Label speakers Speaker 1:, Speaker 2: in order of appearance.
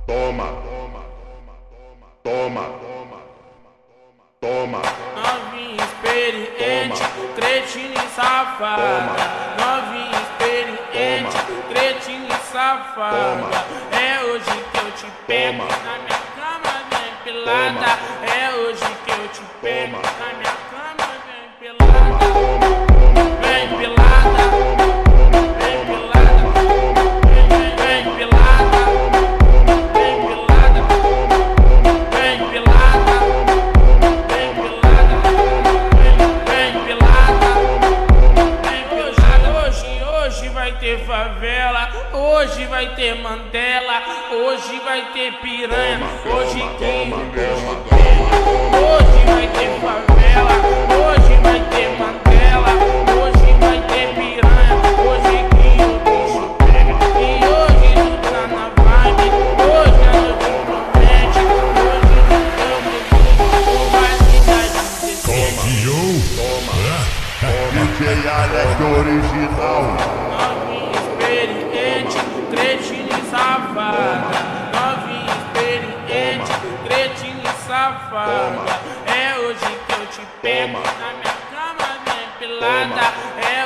Speaker 1: toma, toma, toma.
Speaker 2: Novinha experiente, cretina e safada. Novinha experiente, cretina e safada. É hoje que eu te pego na minha cama bem pelada. É hoje que eu te pego na minha cama bem pelada. Bem pelada, bem pelada, bem pelada, bem pelada, bem pelada, bem pelada, bem pelada. Hoje vai ter favela, hoje vai ter Mandela, hoje vai ter piranha, hoje que o bicho pega. Hoje vai ter favela, hoje vai ter Mandela, hoje vai ter piranha, hoje que o bicho pega. E hoje tu tá na vibe, hoje a noite promete, hoje tu vai me dar de
Speaker 1: DJ Alex original.
Speaker 2: Novinha experiente, cretina e safada. Novinha experiente, cretina e safada. É hoje que eu te pego na minha cama bem pelada. É